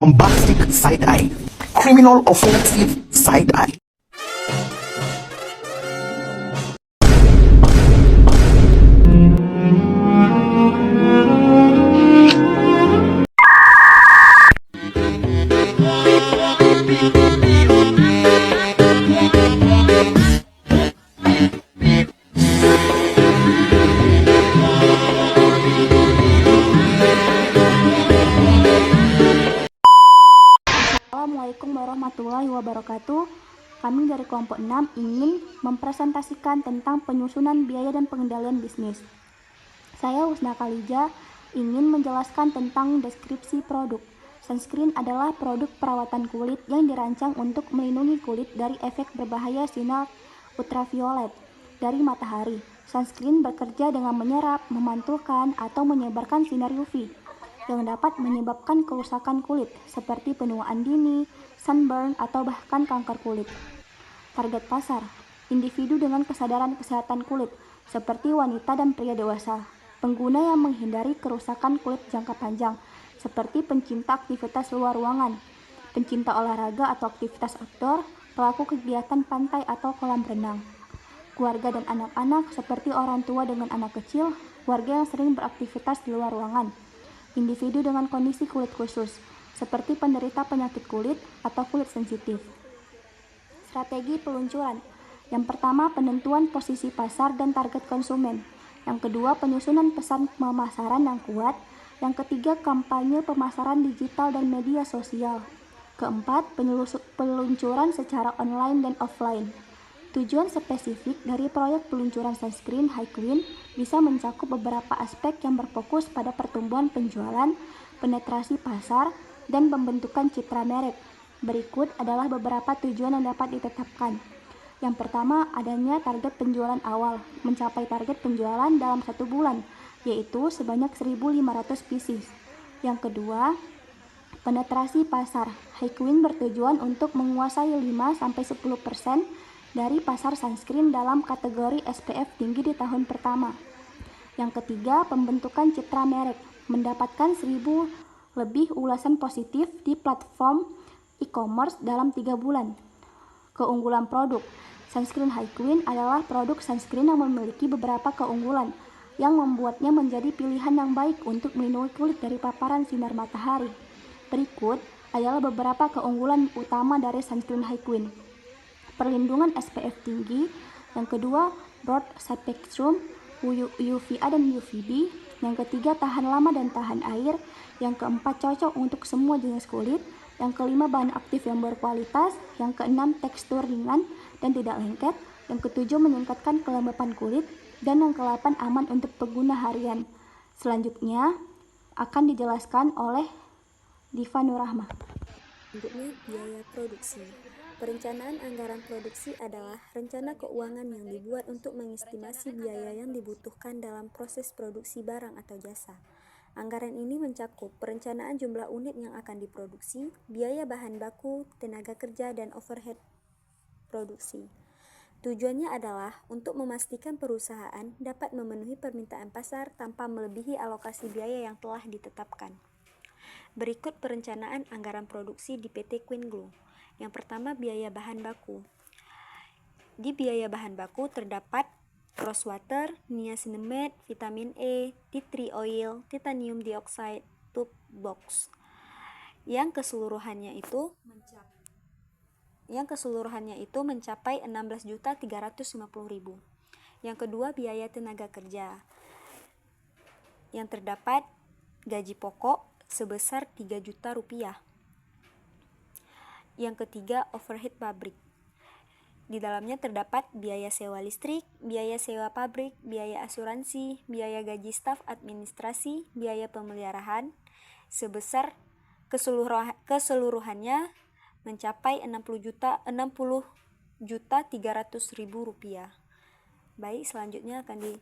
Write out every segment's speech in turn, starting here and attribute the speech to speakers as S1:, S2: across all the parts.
S1: bombastic side eye, criminal offensive side eye.
S2: Assalamualaikum warahmatullahi wabarakatuh. Kami dari kelompok 6 ingin mempresentasikan tentang penyusunan biaya dan pengendalian bisnis. Saya Husna Khalija ingin menjelaskan tentang deskripsi produk. Sunscreen adalah produk perawatan kulit yang dirancang untuk melindungi kulit dari efek berbahaya sinar ultraviolet dari matahari. Sunscreen bekerja dengan menyerap, memantulkan, atau menyebarkan sinar UV yang dapat menyebabkan kerusakan kulit seperti penuaan dini, sunburn, atau bahkan kanker kulit. Target pasar: individu dengan kesadaran kesehatan kulit seperti wanita dan pria dewasa, pengguna yang menghindari kerusakan kulit jangka panjang seperti pencinta aktivitas luar ruangan, pencinta olahraga atau aktivitas outdoor, pelaku kegiatan pantai atau kolam renang, keluarga dan anak-anak seperti orang tua dengan anak kecil, warga yang sering beraktivitas di luar ruangan, individu dengan kondisi kulit khusus, seperti penderita penyakit kulit atau kulit sensitif. Strategi peluncuran: yang pertama, penentuan posisi pasar dan target konsumen. Yang kedua, penyusunan pesan pemasaran yang kuat. Yang ketiga, kampanye pemasaran digital dan media sosial. Keempat, peluncuran secara online dan offline. Tujuan spesifik dari proyek peluncuran sunscreen Hyquin bisa mencakup beberapa aspek yang berfokus pada pertumbuhan penjualan, penetrasi pasar, dan pembentukan citra merek. Berikut adalah beberapa tujuan yang dapat ditetapkan. Yang pertama, adanya target penjualan awal, mencapai target penjualan dalam 1 bulan, yaitu sebanyak 1.500 pieces. Yang kedua, penetrasi pasar. Hyquin bertujuan untuk menguasai 5-10% dari pasar sunscreen dalam kategori SPF tinggi di tahun pertama. Yang ketiga, pembentukan citra merek, mendapatkan 1.000 lebih ulasan positif di platform e-commerce dalam 3 bulan. Keunggulan produk: sunscreen Hyquin adalah produk sunscreen yang memiliki beberapa keunggulan yang membuatnya menjadi pilihan yang baik untuk melindungi kulit dari paparan sinar matahari. Berikut adalah beberapa keunggulan utama dari sunscreen Hyquin. Perlindungan SPF tinggi. Yang kedua, broad spectrum UVA dan UVB. Yang ketiga, tahan lama dan tahan air. Yang keempat, cocok untuk semua jenis kulit. Yang kelima, bahan aktif yang berkualitas. Yang keenam, tekstur ringan dan tidak lengket. Yang ketujuh, meningkatkan kelembapan kulit. Dan yang ke-8, aman untuk pengguna harian. Selanjutnya akan dijelaskan oleh Diva Nurrahma.
S3: Selanjutnya, biaya produksi. Perencanaan anggaran produksi adalah rencana keuangan yang dibuat untuk mengestimasi biaya yang dibutuhkan dalam proses produksi barang atau jasa. Anggaran ini mencakup perencanaan jumlah unit yang akan diproduksi, biaya bahan baku, tenaga kerja, dan overhead produksi. Tujuannya adalah untuk memastikan perusahaan dapat memenuhi permintaan pasar tanpa melebihi alokasi biaya yang telah ditetapkan. Berikut perencanaan anggaran produksi di PT Queen Glue. Yang pertama, biaya bahan baku. Di biaya bahan baku terdapat rose water, niacinamide, vitamin E, tea tree oil, titanium dioxide, tube box. Yang keseluruhannya itu mencapai 16.350.000. Yang kedua, biaya tenaga kerja. Yang terdapat gaji pokok sebesar 3 juta rupiah. Yang ketiga, overhead pabrik. Di dalamnya terdapat biaya sewa listrik, biaya sewa pabrik, biaya asuransi, biaya gaji staf administrasi, biaya pemeliharaan sebesar keseluruhannya mencapai 60.300.000 rupiah. Baik, selanjutnya akan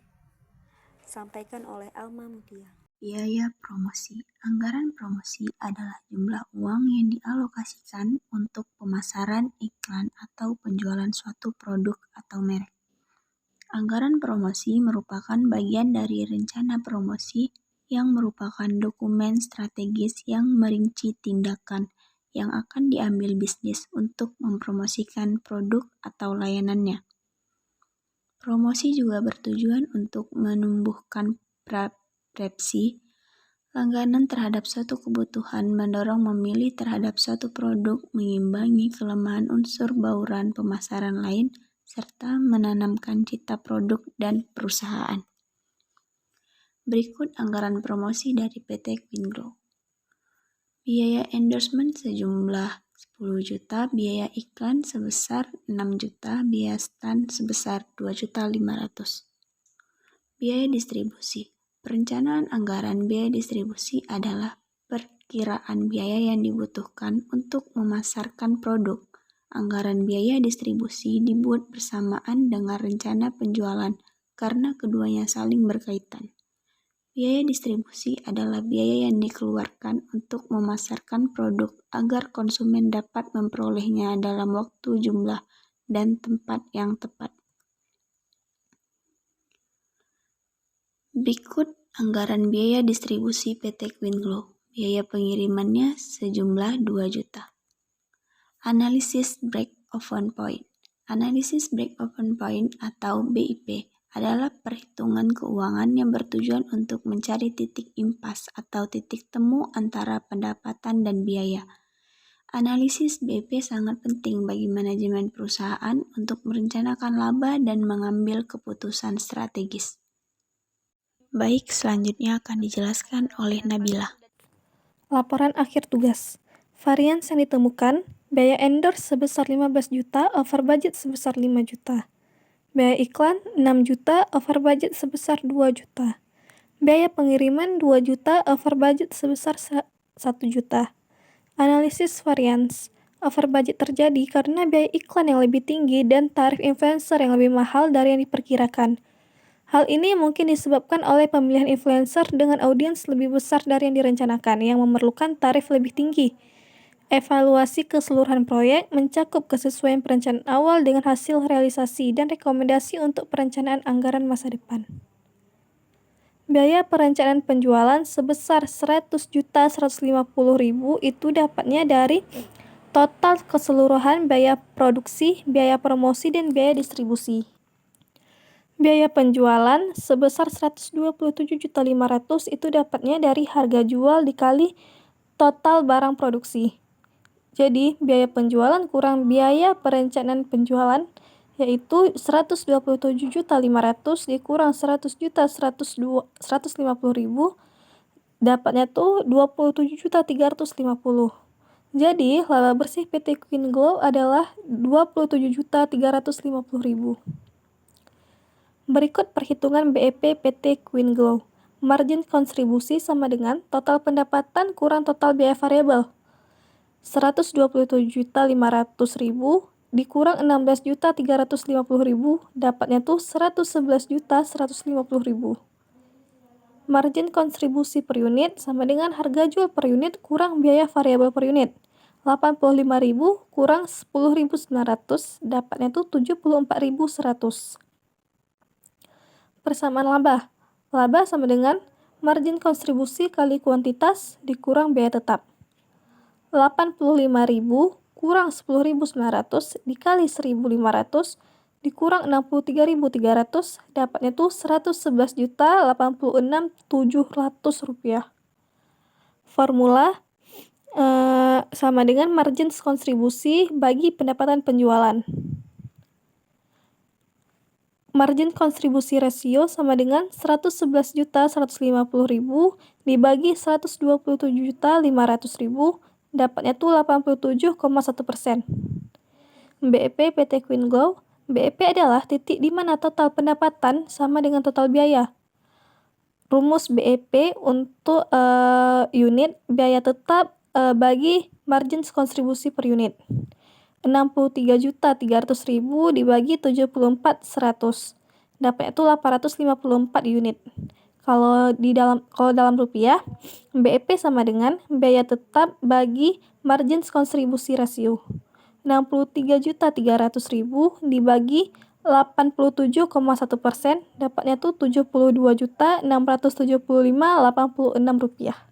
S3: disampaikan oleh Alma Mutia.
S4: Biaya promosi. Anggaran promosi adalah jumlah uang yang dialokasikan untuk pemasaran, iklan, atau penjualan suatu produk atau merek. Anggaran promosi merupakan bagian dari rencana promosi yang merupakan dokumen strategis yang merinci tindakan yang akan diambil bisnis untuk mempromosikan produk atau layanannya. Promosi juga bertujuan untuk menumbuhkan persepsi langganan terhadap suatu kebutuhan, mendorong memilih terhadap suatu produk, mengimbangi kelemahan unsur bauran pemasaran lain, serta menanamkan cita produk dan perusahaan. Berikut anggaran promosi dari PT Queen Glow. Biaya endorsement sejumlah 10 juta, biaya iklan sebesar 6 juta, biaya stand sebesar 2.500.000. Biaya distribusi. Perencanaan anggaran biaya distribusi adalah perkiraan biaya yang dibutuhkan untuk memasarkan produk. Anggaran biaya distribusi dibuat bersamaan dengan rencana penjualan karena keduanya saling berkaitan. Biaya distribusi adalah biaya yang dikeluarkan untuk memasarkan produk agar konsumen dapat memperolehnya dalam waktu, jumlah, dan tempat yang tepat. Berikut anggaran biaya distribusi PT Queen Glow. Biaya pengirimannya sejumlah 2 juta. Analisis Break-Even Point. Analisis Break-Even Point atau BIP adalah perhitungan keuangan yang bertujuan untuk mencari titik impas atau titik temu antara pendapatan dan biaya. Analisis BIP sangat penting bagi manajemen perusahaan untuk merencanakan laba dan mengambil keputusan strategis. Baik, selanjutnya akan dijelaskan oleh Nabila.
S5: Laporan akhir tugas. Varians yang ditemukan, biaya endorse sebesar 15 juta, over budget sebesar 5 juta. Biaya iklan 6 juta, over budget sebesar 2 juta. Biaya pengiriman 2 juta, over budget sebesar 1 juta. Analisis varians. Over budget terjadi karena biaya iklan yang lebih tinggi dan tarif influencer yang lebih mahal dari yang diperkirakan. Hal ini mungkin disebabkan oleh pemilihan influencer dengan audiens lebih besar dari yang direncanakan, yang memerlukan tarif lebih tinggi. Evaluasi keseluruhan proyek mencakup kesesuaian perencanaan awal dengan hasil realisasi dan rekomendasi untuk perencanaan anggaran masa depan. Biaya perencanaan penjualan sebesar 100.150.000 itu dapatnya dari total keseluruhan biaya produksi, biaya promosi, dan biaya distribusi. Biaya penjualan sebesar 127.500.000 itu dapatnya dari harga jual dikali total barang produksi. Jadi, biaya penjualan kurang biaya perencanaan penjualan, yaitu 127.500.000 dikurang 100.150.000, dapatnya tuh 27.350.000. Jadi, laba bersih PT Queen Glow adalah 27.350.000. Berikut perhitungan BEP PT Queen Glow. Margin kontribusi sama dengan total pendapatan kurang total biaya variabel. 127.500.000 dikurang 16.350.000, dapatnya tuh 111.150.000. Margin kontribusi per unit sama dengan harga jual per unit kurang biaya variabel per unit. 85.000 kurang 10.900, dapatnya tuh 74.100. Persamaan laba. Laba sama dengan margin kontribusi kali kuantitas dikurang biaya tetap. 85.000 kurang 10.900 dikali 1.500 dikurang 63.300, dapatnya tuh 111.086.700 rupiah. Formula sama dengan margin kontribusi bagi pendapatan penjualan. Margin kontribusi rasio sama dengan 111.150.000 dibagi 127.500.000, dapatnya tuh 87,1%. BEP PT Queen Glow. BEP adalah titik di mana total pendapatan sama dengan total biaya. Rumus BEP untuk unit biaya tetap bagi margin kontribusi per unit. 63.300.000 dibagi 74.100, dapatnya itu 854 unit. Kalau dalam rupiah, BEP sama dengan biaya tetap bagi margin kontribusi rasio. 63.300.000 dibagi 87,1%, dapatnya tuh Rp72.675.086.